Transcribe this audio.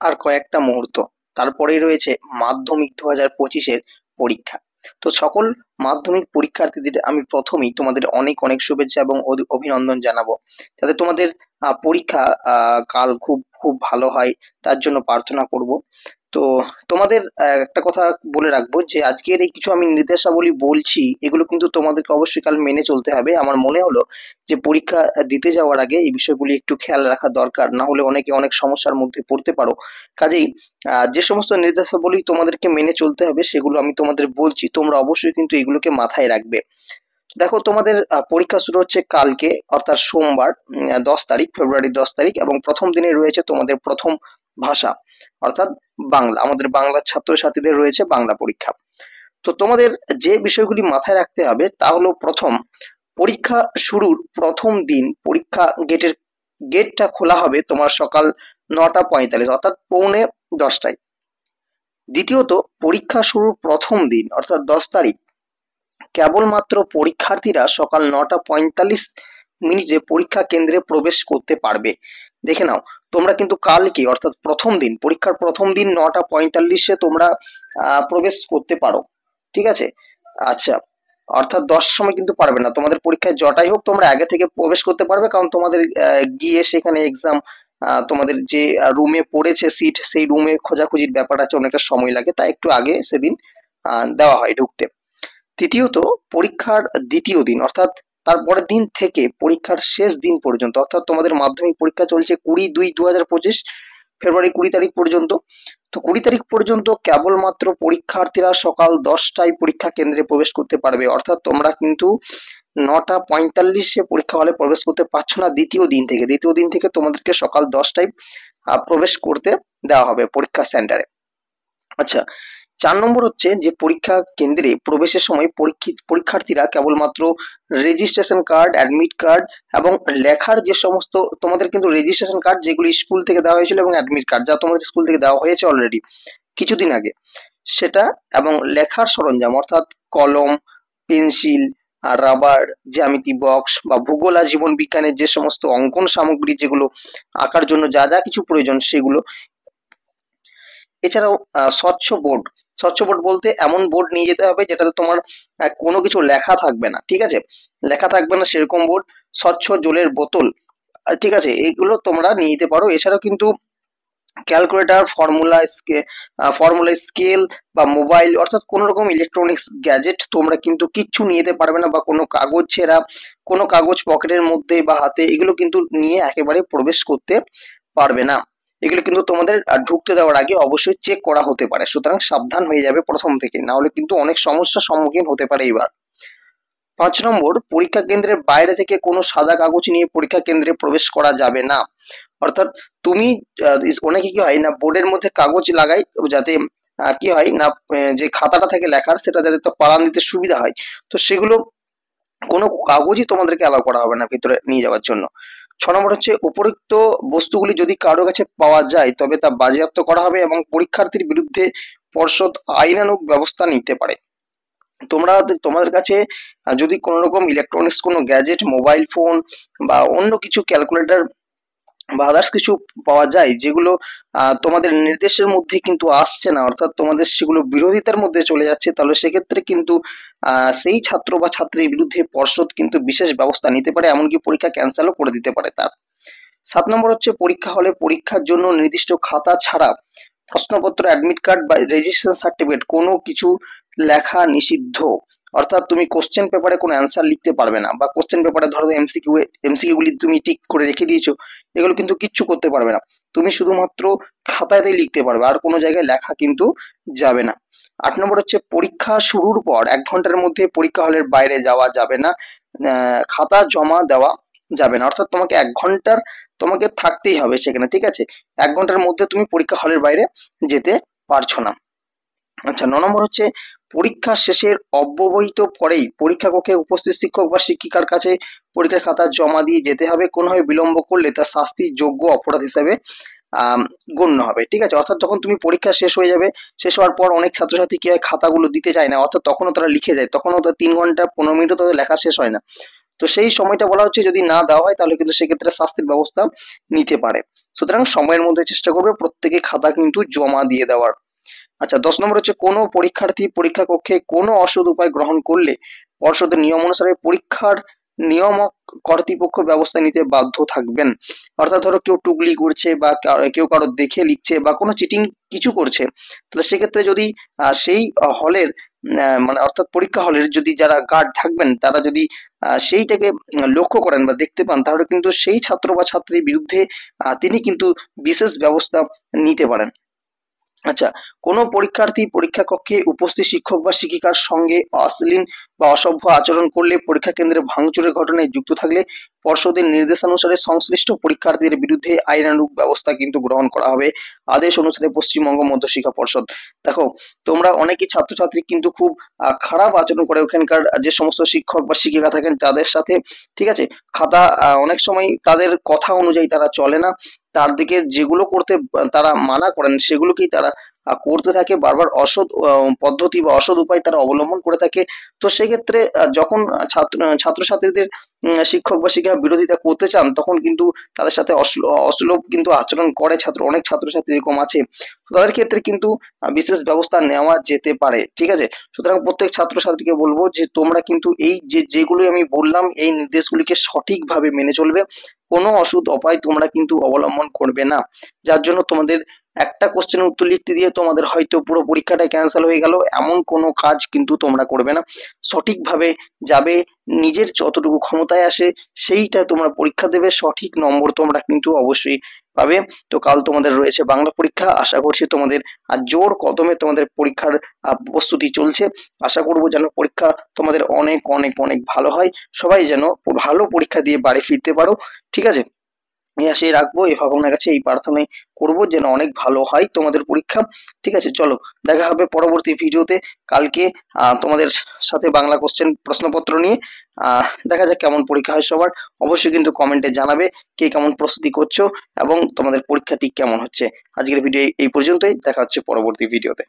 আর কয়েকটা মুহূর্ত, তারপরেই রয়েছে মাধ্যমিক 2025-এর পরীক্ষা। তো সকল মাধ্যমিক পরীক্ষার্থীদের আমি প্রথমেই তোমাদের অনেক অনেক শুভেচ্ছা এবং অভিনন্দন জানাবো, যাতে তোমাদের পরীক্ষা কাল খুব খুব ভালো হয়, তার জন্য প্রার্থনা করব। তো তোমাদের একটা কথা বলে রাখবো যে আজকের এই কিছু আমি নির্দেশাবলী বলছি, এগুলো কিন্তু তোমাদেরকে অবশ্যই কাল মেনে চলতে হবে। আমার মনে হলো যে পরীক্ষা দিতে যাওয়ার আগে এই বিষয়গুলি একটু খেয়াল রাখা দরকার, না হলে অনেকে অনেক সমস্যার মধ্যে পড়তে পারো। কাজেই যে সমস্ত নির্দেশাবলী তোমাদেরকে মেনে চলতে হবে সেগুলো আমি তোমাদের বলছি, তোমরা অবশ্যই কিন্তু এগুলোকে মাথায় রাখবে। দেখো, তোমাদের পরীক্ষা শুরু হচ্ছে কালকে, অর্থাৎ সোমবার 10 তারিখ, ফেব্রুয়ারি 10 তারিখ, এবং প্রথম দিনে রয়েছে তোমাদের প্রথম ভাষা অর্থাৎ বাংলা। আমাদের বাংলার ছাত্রছাত্রীদের রয়েছে বাংলা পরীক্ষা। তো তোমাদের যে বিষয়গুলি মাথায় রাখতে হবে তা হলো, প্রথম, পরীক্ষা শুরুর প্রথম দিন পরীক্ষা গেটটা খোলা হবে তোমার সকাল 9টা 45 অর্থাৎ পৌনে 10টায়। দ্বিতীয়ত, পরীক্ষা শুরুর প্রথম দিন অর্থাৎ 10 তারিখ কেবলমাত্র পরীক্ষার্থীরা সকাল 9টা 45 পরীক্ষা কেন্দ্রে প্রবেশ করতে পারবে। দেখে নাও, তোমরা কিন্তু কালকে অর্থাৎ প্রথম দিন, পরীক্ষার প্রথম দিন 9টা 45 তোমরা প্রবেশ করতে পারো, ঠিক আছে? আচ্ছা, অর্থাৎ 10টার সময় কিন্তু পারবে না। তোমাদের পরীক্ষায় যটাই হোক তোমরা আগে থেকে প্রবেশ করতে পারবে, কারণ তোমাদের গিয়ে সেখানে এক্সাম, তোমাদের যে রুমে পড়েছে সিট, সেই রুমে খোঁজাখুঁজির ব্যাপার আছে, অনেকটা সময় লাগে, তাই একটু আগে সেদিন দেওয়া হয় ঢুকতে। তৃতীয়ত, পরীক্ষার দ্বিতীয় দিন অর্থাৎ তারপরের দিন থেকে পরীক্ষার শেষ দিন পর্যন্ত, অর্থাৎ তোমাদের মাধ্যমিক পরীক্ষা চলছে 20/2/2025 ফেব্রুয়ারি 20 তারিখ পর্যন্ত। তো 20 তারিখ পর্যন্ত কেবলমাত্র পরীক্ষার্থীরা সকাল 10টায় পরীক্ষা কেন্দ্রে প্রবেশ করতে পারবে, অর্থাৎ তোমরা কিন্তু 9টা 45 পরীক্ষা হলে প্রবেশ করতে পারছো না। দ্বিতীয় দিন থেকে তোমাদেরকে সকাল 10টায় প্রবেশ করতে দেওয়া হবে পরীক্ষা সেন্টারে। আচ্ছা, 4 নম্বর হচ্ছে যে পরীক্ষা কেন্দ্রে প্রবেশের সময় পরীক্ষার্থীরা কেবলমাত্র রেজিস্ট্রেশন কার্ড, অ্যাডমিট কার্ড এবং লেখার যে সমস্ত, তোমাদের কিন্তু রেজিস্ট্রেশন কার্ড যেগুলি স্কুল থেকে দেওয়া হয়েছিল এবং অ্যাডমিট কার্ড যা তোমাদের স্কুল থেকে দেওয়া হয়েছে অলরেডি কিছুদিন আগে, সেটা এবং লেখার সরঞ্জাম অর্থাৎ কলম, পেন্সিল, আর রাবার, জ্যামিতি বক্স বা ভূগোল আর জীবন বিজ্ঞানের যে সমস্ত অঙ্কন সামগ্রী, যেগুলো আঁকার জন্য যা যা কিছু প্রয়োজন সেগুলো। এছাড়াও স্বচ্ছ বোর্ড বলতে এমন বোর্ড নিয়ে যেতে হবে যেটাতে তোমার কোনো কিছু লেখা থাকবে না, ঠিক আছে? লেখা থাকবে না সেরকম বোর্ড। স্বচ্ছ জলের বোতল, ঠিক আছে, এগুলো তোমরা নিয়ে যেতে পারো। এছাড়াও কিন্তু ক্যালকুলেটর, ফর্মুলা স্কেল বা মোবাইল অর্থাৎ কোনো রকম ইলেকট্রনিক্স গ্যাজেট তোমরা কিন্তু কিচ্ছু নিয়ে যেতে পারবে না, বা কোনো কাগজ ছেঁড়া, কোনো কাগজ পকেটের মধ্যে বা হাতে, এগুলো কিন্তু নিয়ে একেবারে প্রবেশ করতে পারবে না। এগুলো কিন্তু তোমাদের ঢুকতে দেওয়ার আগে অবশ্যই চেক করা হতে পারে, সুতরাং সাবধান হয়ে যাবে প্রথম থেকে, না হলে কিন্তু অনেক সমস্যার সম্মুখীন হতে পারে এবার। 5 নম্বর, পরীক্ষা কেন্দ্রের বাইরে থেকে কোনো সাদা কাগজ নিয়ে পরীক্ষা কেন্দ্রে প্রবেশ করা যাবে না। অর্থাৎ তুমি অনেকে কি হয় না, বোর্ডের মধ্যে কাগজ লাগাই যাতে কি হয় না, যে খাতাটা থাকে লেখার সেটা যাতে তো কলাম দিতে সুবিধা হয়, তো সেগুলো কোনো কাগজই তোমাদেরকে অ্যালাউ করা হবে না ভিতরে নিয়ে যাওয়ার জন্য। 6 নম্বর হচ্ছে, উপরোক্ত বস্তুগুলি যদি কারো কাছে পাওয়া যায় তবে তা বাজেয়াপ্ত করা হবে এবং পরীক্ষার্থীর বিরুদ্ধে পর্ষদ আইনানুগ ব্যবস্থা নিতে পারে। তোমাদের কাছে যদি কোনো রকম ইলেকট্রনিক্স কোনো গ্যাজেট, মোবাইল ফোন বা অন্য কিছু, ক্যালকুলেটর বা আদার্স কিছু পাওয়া যায় যেগুলো তোমাদের নির্দেশের মধ্যে কিন্তু আসছে না, অর্থাৎ তোমাদের সেগুলো বিরোধিতার মধ্যে চলে যাচ্ছে, তাহলে সেক্ষেত্রে কিন্তু সেই ছাত্র বা ছাত্রীর বিরুদ্ধে পর্ষদ কিন্তু বিশেষ ব্যবস্থা নিতে পারে, এমনকি পরীক্ষা ক্যান্সেলও করে দিতে পারে তার। 7 নম্বর হচ্ছে, পরীক্ষা হলে পরীক্ষার জন্য নির্দিষ্ট খাতা ছাড়া প্রশ্নপত্র, অ্যাডমিট কার্ড বা রেজিস্ট্রেশন সার্টিফিকেট কোনো কিছু লেখা নিষিদ্ধ। অর্থাৎ তুমি কোশ্চেন পেপারে কোনো অ্যান্সার লিখতে পারবে না, বা কোশ্চেন পেপারে ধরো এমসিকিউ গুলি তুমি টিক করে রেখে দিয়েছো, এগুলো কিন্তু কিচ্ছু করতে পারবে না। তুমি শুধুমাত্র খাতাতেই লিখতে পারবে, আর কোনো জায়গায় লেখা কিন্তু যাবে না। 8 নম্বর হচ্ছে, পরীক্ষা শুরুর পর 1 ঘন্টার মধ্যে পরীক্ষা হলের বাইরে যাওয়া যাবে না, খাতা জমা দেওয়া যাবে না। অর্থাৎ তোমাকে 1 ঘন্টার তোমাকে থাকতেই হবে সেখানে, ঠিক আছে? 1 ঘন্টার মধ্যে তুমি পরীক্ষা হলের বাইরে যেতে পারছো না। আচ্ছা, 9 নম্বর হচ্ছে, পরীক্ষা শেষের অব্যবহিত পরেই পরীক্ষা কক্ষে উপস্থিত শিক্ষক বা শিক্ষিকার কাছে পরীক্ষার খাতা জমা দিয়ে যেতে হবে। কোনোভাবে বিলম্ব করলে তা শাস্তির যোগ্য অপরাধ হিসাবে গণ্য হবে, ঠিক আছে? অর্থাৎ যখন তুমি পরীক্ষা শেষ হয়ে যাবে, শেষ হওয়ার পর অনেক ছাত্রছাত্রী কি হয়, খাতাগুলো দিতে চায় না, অর্থাৎ তখনও তারা লিখে যায়, তখনও তো 3 ঘন্টা 15 মিনিটও তাদের লেখা শেষ হয় না। তো সেই সময়টা বলা হচ্ছে যদি না দেওয়া হয় তাহলে কিন্তু সেক্ষেত্রে শাস্তির ব্যবস্থা নিতে পারে। সুতরাং সময়ের মধ্যে চেষ্টা করবে প্রত্যেকে খাতা কিন্তু জমা দিয়ে দেওয়ার। আচ্ছা, 10 নম্বর হচ্ছে কোনো পরীক্ষার্থী পরীক্ষা কক্ষে কোনো অসৎ উপায় গ্রহণ করলে পর্ষদের নিয়ম অনুসারে পরীক্ষার নিয়ামক কর্তৃপক্ষ ব্যবস্থা নিতে বাধ্য থাকবেন। অর্থাৎ ধরো কেউ টুকলি করছে বা কেউ কারো দেখে লিখছে বা কোনো চিটিং কিছু করছে, তাহলে সেক্ষেত্রে যদি সেই হলের মানে অর্থাৎ পরীক্ষা হলের যদি যারা গার্ড থাকবেন তারা যদি সেইটাকে লক্ষ্য করেন বা দেখতে পান, তাহলে কিন্তু সেই ছাত্র বা ছাত্রীর বিরুদ্ধে তিনি কিন্তু বিশেষ ব্যবস্থা নিতে পারেন। আচ্ছা, কোনো পরীক্ষার্থী পরীক্ষা কক্ষে উপস্থিত শিক্ষক বা শিক্ষিকার সঙ্গে অশ্লীল বা অসভ্য আচরণ করলে পরীক্ষা কেন্দ্রে ভাঙচুরের ঘটনায় যুক্ত থাকলে পর্ষদের নির্দেশানুসারে সংশ্লিষ্ট পরীক্ষার্থীদের বিরুদ্ধে আইনানুগ ব্যবস্থা কিন্তু গ্রহণ করা হবে, আদেশ অনুসারে পশ্চিমবঙ্গ মধ্যশিক্ষা পর্ষদ। দেখো, তোমরা অনেকেই ছাত্রছাত্রী কিন্তু খুব খারাপ আচরণ করে ওখানকার যে সমস্ত শিক্ষক বা শিক্ষিকা থাকেন তাদের সাথে, ঠিক আছে। খাতা অনেক সময় তাদের কথা অনুযায়ী তারা চলে না, তার দিকে যেগুলো করতে তারা মানা করেন সেগুলোকেই তারা করতে থাকে, বারবার অসৎ পদ্ধতি বা অসৎ উপায় তারা অবলম্বন করে থাকে। তো সেক্ষেত্রে যখন ছাত্রছাত্রীদের শিক্ষক বা শিক্ষিকা বিরোধিতা করতে চান, তখন কিন্তু তাদের সাথে অশ্লীল কিন্তু আচরণ করে অনেক ছাত্রছাত্রী এরকম আছে। তো তাদের ক্ষেত্রে কিন্তু বিশেষ ব্যবস্থা নেওয়া যেতে পারে, ঠিক আছে। সুতরাং প্রত্যেক ছাত্রছাত্রীকে বলবো যে তোমরা কিন্তু এই যেগুলি আমি বললাম এই নির্দেশগুলিকে সঠিকভাবে মেনে চলবে, কোনো অসৎ উপায় তোমরা কিন্তু অবলম্বন করবে না, যার জন্য তোমাদের একটা কোশ্চেনের উত্তর লিখতে দিয়ে তোমাদের হয়তো পুরো পরীক্ষাটা ক্যান্সেল হয়ে গেল, এমন কোনো কাজ কিন্তু তোমরা করবে না। সঠিকভাবে যাবে, নিজের যতটুকু ক্ষমতায় আসে সেইটা তোমরা পরীক্ষা দেবে, সঠিক নম্বর তোমরা কিন্তু অবশ্যই পাবে। তো কাল তোমাদের রয়েছে বাংলা পরীক্ষা, আশা করছি তোমাদের জোর কদমে তোমাদের পরীক্ষার প্রস্তুতি চলছে। আশা করবো যেন পরীক্ষা তোমাদের অনেক অনেক অনেক ভালো হয়, সবাই যেন ভালো পরীক্ষা দিয়ে বাড়ি ফিরতে পারো, ঠিক আছে। এই আশাই রাখবো, এই ভগবানের কাছে এই প্রার্থনাই করবো যেন অনেক ভালো হয় তোমাদের পরীক্ষা, ঠিক আছে। চলো, দেখা হবে পরবর্তী ভিডিওতে কালকে তোমাদের সাথে বাংলা কোশ্চেন প্রশ্নপত্র নিয়ে। দেখা যাক কেমন পরীক্ষা হয় সবার। অবশ্যই কিন্তু কমেন্টে জানাবে কে কেমন প্রস্তুতি করছো এবং তোমাদের পরীক্ষাটি কেমন হচ্ছে। আজকের ভিডিও এই পর্যন্তই, দেখা হচ্ছে পরবর্তী ভিডিওতে।